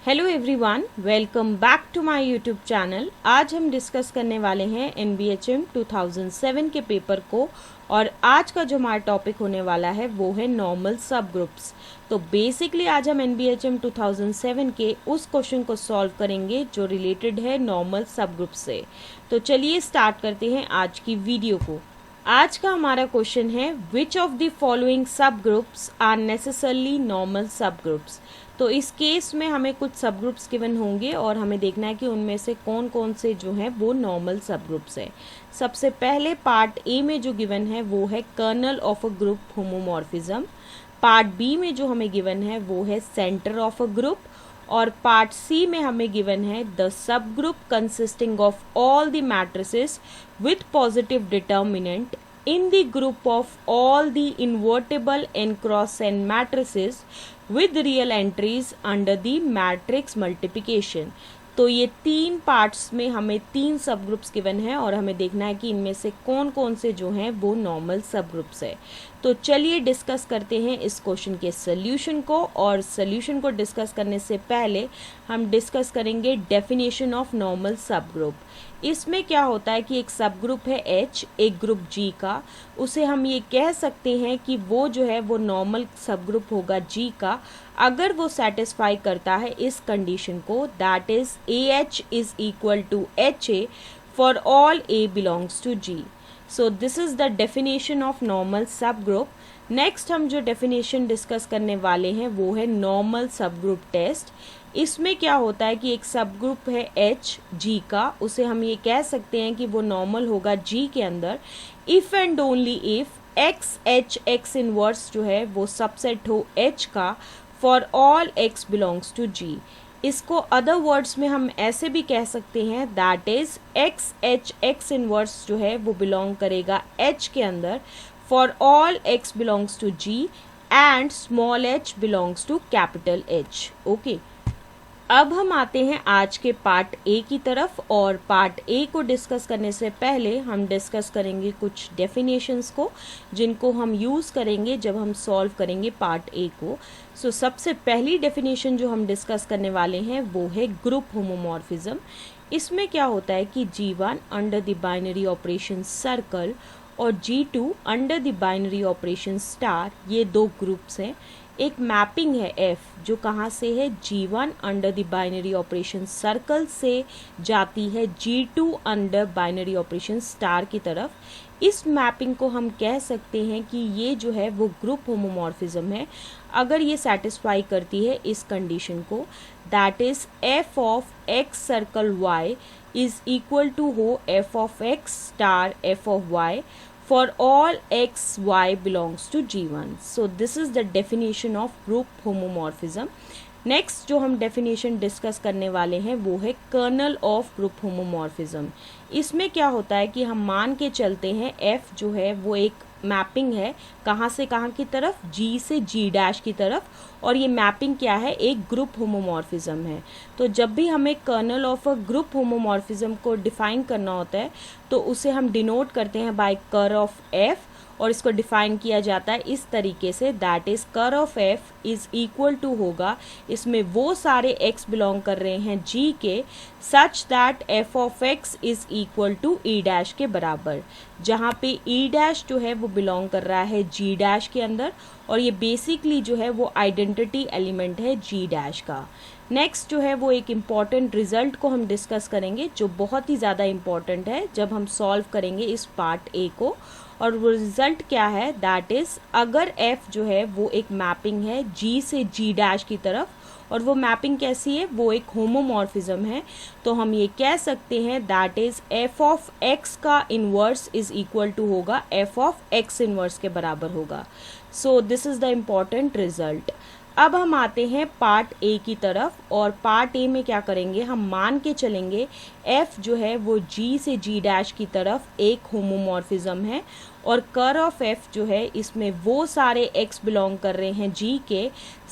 Hello everyone, welcome back to my YouTube channel. आज हम discuss करने वाले हैं NBHM 2007 के पेपर को और आज का जो हमारा टॉपिक होने वाला है वो है नॉर्मल सब ग्रुप्स। तो बेसिकली आज हम NBHM 2007 के उस क्वेश्चन को सॉल्व करेंगे जो रिलेटेड है नॉर्मल सब ग्रुप से। तो चलिए स्टार्ट करते हैं आज की वीडियो को। आज का हमारा क्वेश्चन है which of the following subgroups are necessarily normal subgroups. तो इस केस में हमें कुछ सब ग्रुप्स गिवन होंगे और हमें देखना है कि उनमें से कौन कौन से जो हैं वो नॉर्मल सब ग्रुप्स हैं। सबसे पहले पार्ट ए में जो गिवन है वो है kernel of a group homomorphism. Part B में जो हमें गिवन है वो है सेंटर ऑफ अ ग्रुप और पार्ट सी में हमें गिवन है the subgroup consisting of all the matrices with positive determinant in the group of all the invertible n cross n matrices with real entries under the matrix multiplication। तो ये तीन parts में हमें तीन सब groups given है और हमें देखना है कि इनमें से कौन कौन से जो हैं वो नॉर्मल सब ग्रुप्स है। तो चलिए डिस्कस करते हैं इस क्वेश्चन के सोल्यूशन को, और सोल्यूशन को डिस्कस करने से पहले हम डिस्कस करेंगे डेफिनेशन ऑफ नॉर्मल सब ग्रुप। इसमें क्या होता है कि एक सब ग्रुप है H, एक ग्रुप G का, उसे हम ये कह सकते हैं कि वो जो है वो नॉर्मल सब ग्रुप होगा G का अगर वो सेटिस्फाई करता है इस कंडीशन को, that is AH is equal to HA for all A belongs to G। So this is the definition of normal subgroup. Next हम जो डेफिनेशन डिस्कस करने वाले हैं वो है नॉर्मल सब ग्रुप टेस्ट। इसमें क्या होता है कि एक सब ग्रुप है H G का, उसे हम ये कह सकते हैं कि वो नॉर्मल होगा G के अंदर if and only if X H X inverse जो है वो सबसेट हो H का for all X belongs to G। इसको अदर वर्ड्स में हम ऐसे भी कह सकते हैं that is X H X inverse जो है वो बिलोंग करेगा H के अंदर for all X belongs to G and small h belongs to capital H। Okay, अब हम आते हैं आज के पार्ट ए की तरफ, और पार्ट ए को डिस्कस करने से पहले हम डिस्कस करेंगे कुछ डेफिनेशंस को जिनको हम यूज़ करेंगे जब हम सॉल्व करेंगे पार्ट ए को। सो सबसे पहली डेफिनेशन जो हम डिस्कस करने वाले हैं वो है ग्रुप होमोमॉर्फिज्म। इसमें क्या होता है कि G1 under the binary operation circle और G2 under the binary operation star, ये दो ग्रुप्स हैं। एक मैपिंग है F जो कहाँ से है, G1 under the binary operation circle से जाती है G2 under binary operation star की तरफ। इस मैपिंग को हम कह सकते हैं कि ये जो है वो ग्रुप होमोमॉर्फिज्म है अगर ये सेटिस्फाई करती है इस कंडीशन को, that is F of X circle Y is equal to हो F of X star F of Y for all X Y belongs to G1। So this is the definition of group homomorphism। Next जो हम definition discuss करने वाले हैं वो है kernel of group homomorphism. इसमें क्या होता है कि हम मान के चलते हैं F जो है वो एक मैपिंग है कहाँ से कहाँ की तरफ, G से G डैश की तरफ, और ये मैपिंग क्या है, एक ग्रुप होमोमॉर्फिज्म है। तो जब भी हमें kernel of a group homomorphism को डिफाइन करना होता है तो उसे हम डिनोट करते हैं बाय कर ऑफ F, और इसको डिफाइन किया जाता है इस तरीके से, that is ker of F is equal to होगा, इसमें वो सारे X बिलोंग कर रहे हैं G के, such that F of X is equal to E dash के बराबर, जहाँ पे E डैश जो है वो बिलोंग कर रहा है G डैश के अंदर, और ये बेसिकली जो है वो आइडेंटिटी एलिमेंट है G डैश का। नेक्स्ट जो है वो एक इम्पॉर्टेंट रिजल्ट को हम डिस्कस करेंगे जो बहुत ही ज़्यादा इम्पॉर्टेंट है जब हम सॉल्व करेंगे इस पार्ट ए को, और वो रिजल्ट क्या है, दैट इज अगर F जो है वो एक मैपिंग है G से G डैश की तरफ, और वो मैपिंग कैसी है, वो एक होमोमॉर्फिज्म है, तो हम ये कह सकते हैं that is F of X का इनवर्स इज इक्वल टू होगा F ऑफ X इनवर्स के बराबर होगा। सो this is the important result. अब हम आते हैं पार्ट ए की तरफ, और पार्ट ए में क्या करेंगे, हम मान के चलेंगे F जो है वो G से G डैश की तरफ एक होमोमॉर्फिज्म है, और कर ऑफ F जो है इसमें वो सारे X बिलोंग कर रहे हैं G के,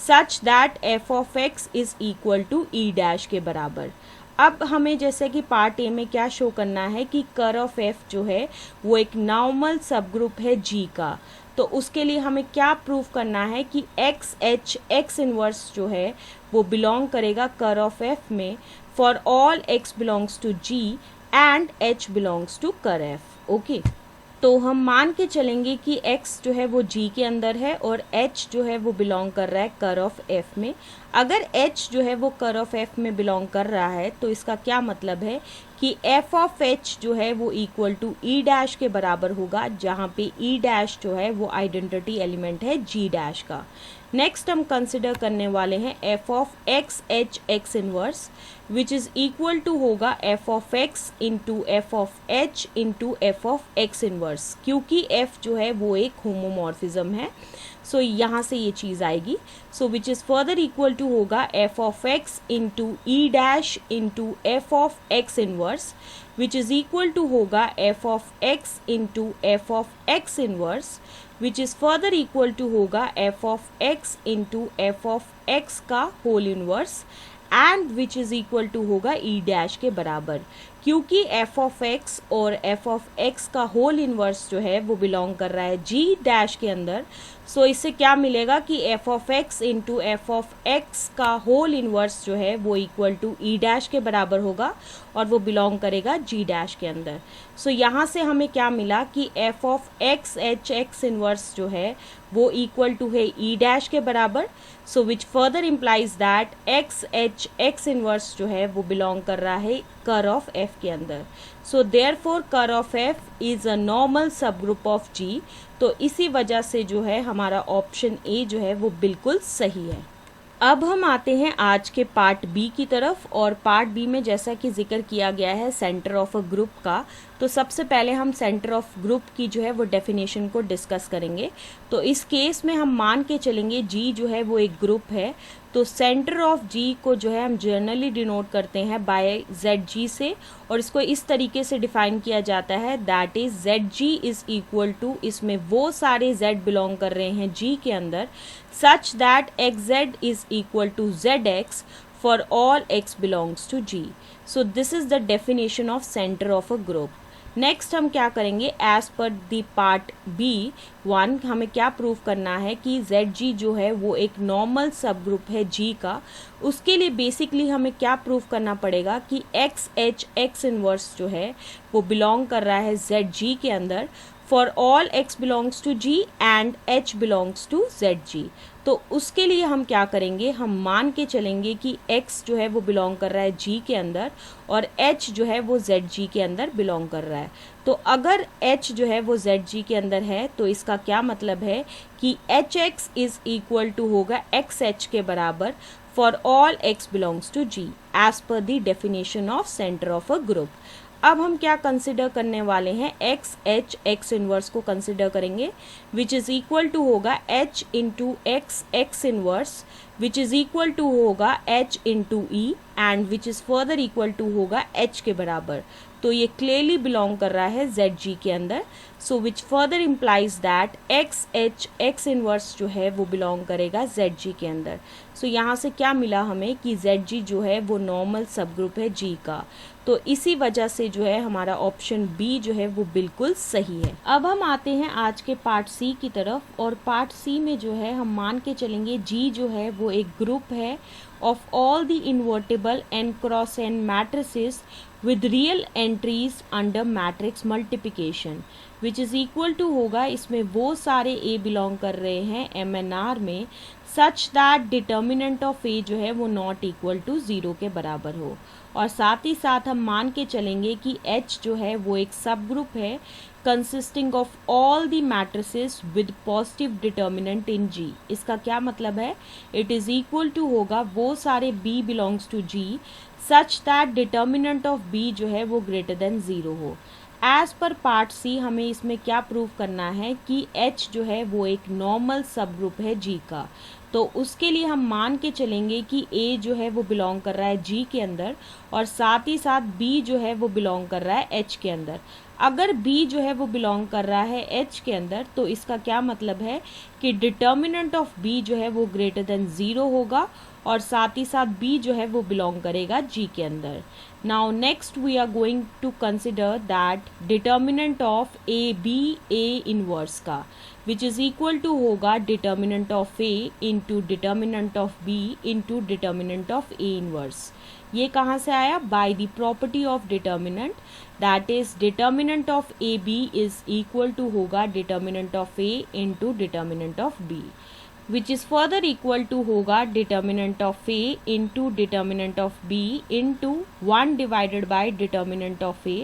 such that F of X is equal to E dash के बराबर। अब हमें जैसे कि पार्ट ए में क्या शो करना है कि कर ऑफ F जो है वो एक नॉर्मल सब ग्रुप है G का, तो उसके लिए हमें क्या प्रूव करना है कि एक्स एच एक्स इनवर्स जो है वो बिलोंग करेगा कर ऑफ एफ में for all x belongs to G and H belongs to ker F. Okay, तो हम मान के चलेंगे कि x जो है वो g के अंदर है और h जो है वो बिलोंग कर रहा है कर ऑफ f में। अगर h जो है वो कर ऑफ f में बिलोंग कर रहा है तो इसका क्या मतलब है कि f ऑफ h जो है वो इक्वल टू e डैश के बराबर होगा, जहाँ पे e डैश जो है वो आइडेंटिटी एलिमेंट है g डैश का। नेक्स्ट हम कंसिडर करने वाले हैं f of x h x inverse which is equal to होगा f of x into f of h into f of x inverse, क्योंकि f जो है वो एक होमोमॉर्फिज्म है। सो यहाँ से ये चीज़ आएगी। So which is further equal to होगा f of x into e dash into f of x inverse which is equal to होगा f of x into f of x inverse which is further equal to होगा f of x into f of x का whole inverse and which is equal to होगा e dash के बराबर, क्योंकि f of x और f of x का whole inverse जो है वो बिलोंग कर रहा है g डैश के अंदर। सो इससे क्या मिलेगा कि f of x into f of x का होल इनवर्स जो है वो इक्वल टू ई डैश के बराबर होगा और वो बिलोंग करेगा g डैश के अंदर। सो यहाँ से हमें क्या मिला कि f of x h x inverse जो है वो इक्वल टू है ई डैश के बराबर। So which further implies that x h x inverse जो है वो बिलोंग कर रहा है कर ऑफ f के अंदर। सो देयरफॉर कर of f is a normal सब ग्रुप ऑफ g। तो इसी वजह से जो है हमारा ऑप्शन ए जो है वो बिल्कुल सही है। अब हम आते हैं आज के पार्ट बी की तरफ, और पार्ट बी में जैसा कि जिक्र किया गया है सेंटर ऑफ अ ग्रुप का, तो सबसे पहले हम सेंटर ऑफ ग्रुप की जो है वो डेफिनेशन को डिस्कस करेंगे। तो इस केस में हम मान के चलेंगे जी जो है वो एक ग्रुप है, तो सेंटर ऑफ जी को जो है हम जर्नली डिनोट करते हैं बाय जेड जी से, और इसको इस तरीके से डिफाइन किया जाता है that is Z G is equal to, इसमें वो सारे जेड बिलोंग कर रहे हैं जी के अंदर, such that X Z is equal to Z X for all x belongs to G. So this is the definition of centre of a group. Next हम क्या करेंगे, as per the part B one हमें क्या prove करना है कि Z जी जो है वो एक नॉर्मल सब ग्रुप है जी का। उसके लिए बेसिकली हमें क्या प्रूव करना पड़ेगा कि एक्स एच एक्स इनवर्स जो है वो बिलोंग कर रहा है जेड जी के अंदर for all x belongs to G and H belongs to Z G. तो उसके लिए हम क्या करेंगे, हम मान के चलेंगे कि x जो है वो बिलोंग कर रहा है g के अंदर और h जो है वो zg के अंदर बिलोंग कर रहा है। तो अगर h जो है वो zg के अंदर है तो इसका क्या मतलब है कि hx इज इक्वल टू होगा xh के बराबर for all x belongs to g as per the definition of centre of a group. अब हम क्या कंसिडर करने वाले हैं, एक्स एच एक्स इनवर्स को कंसिडर करेंगे विच इज़ इक्वल टू होगा h into X X inverse which is equal to होगा h into E and which is further equal to होगा h के बराबर। तो ये क्लियरली बिलोंग कर रहा है ZG के अंदर। So which further implies that x H x inverse जो है वो बिलोंग करेगा ZG के अंदर। सो यहाँ से क्या मिला हमें कि ZG जो है वो नॉर्मल सब ग्रुप है G का। तो इसी वजह से जो है हमारा ऑप्शन बी जो है वो बिल्कुल सही है। अब हम आते हैं आज के पार्ट सी की तरफ, और पार्ट सी में जो है हम मान के चलेंगे G जो है वो एक ग्रुप है of all the invertible n cross n matrices with real entries under matrix multiplication which is equal to होगा, इसमें वो सारे A बिलोंग कर रहे हैं MNR में such that determinant of A जो है वो not equal to 0 के बराबर हो। और साथ ही साथ हम मान के चलेंगे कि H जो है वो एक सब ग्रुप है consisting of all the matrices with positive determinant in G। इसका क्या मतलब है, it is equal to होगा वो सारे B belongs to G such that determinant of B जो है वो greater than 0 हो। एज पर पार्ट सी हमें इसमें क्या प्रूव करना है कि H जो है वो एक नॉर्मल सब ग्रुप है G का। तो उसके लिए हम मान के चलेंगे कि A जो है वो बिलोंग कर रहा है G के अंदर और साथ ही साथ B जो है वो बिलोंग कर रहा है H के अंदर। अगर B जो है वो बिलोंग कर रहा है H के अंदर तो इसका क्या मतलब है कि डिटर्मिनेंट ऑफ B जो है वो ग्रेटर देन 0 होगा और साथ ही साथ B जो है वो बिलोंग करेगा G के अंदर। Now next we are going to consider that determinant of A B A inverse का, विच इज इक्वल टू होगा determinant of A into determinant of B into determinant of A inverse. ये कहाँ से आया? By the property of determinant, that is determinant of A B is equal to होगा determinant of A into determinant of B, which is further equal to होगा determinant of A into determinant of B into 1 divided by determinant of A,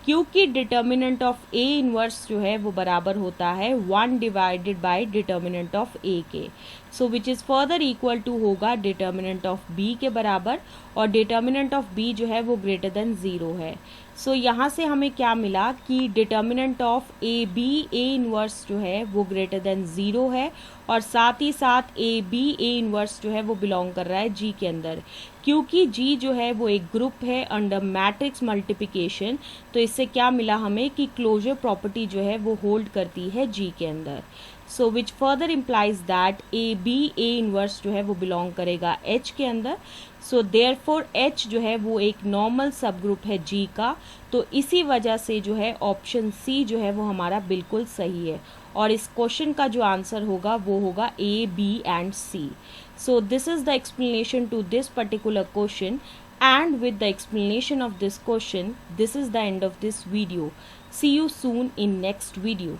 क्योंकि determinant of A inverse जो है वो बराबर होता है 1 divided by determinant of A के। so which is further equal to होगा determinant of B के बराबर, और determinant of B जो है वो greater than 0 है। सो यहाँ से हमें क्या मिला कि determinant of A B A inverse जो है वो ग्रेटर देन 0 है, और साथ ही साथ ए बी ए इनवर्स जो है वो बिलोंग कर रहा है जी के अंदर, क्योंकि जी जो है वो एक ग्रुप है अंडर मैट्रिक्स मल्टीप्लिकेशन। तो इससे क्या मिला हमें कि क्लोजर प्रॉपर्टी जो है वो होल्ड करती है जी के अंदर। So which further implies that A B A inverse जो है वो बिलोंग करेगा एच के अंदर। सो देयरफॉर एच जो है वो एक नॉर्मल सब ग्रुप है जी का। तो इसी वजह से जो है ऑप्शन सी जो है वो हमारा बिल्कुल सही है, और इस क्वेश्चन का जो आंसर होगा वो होगा A B and C. So this is the explanation to this particular question, and with the explanation of this question, this is the end of this video. See you soon in next video.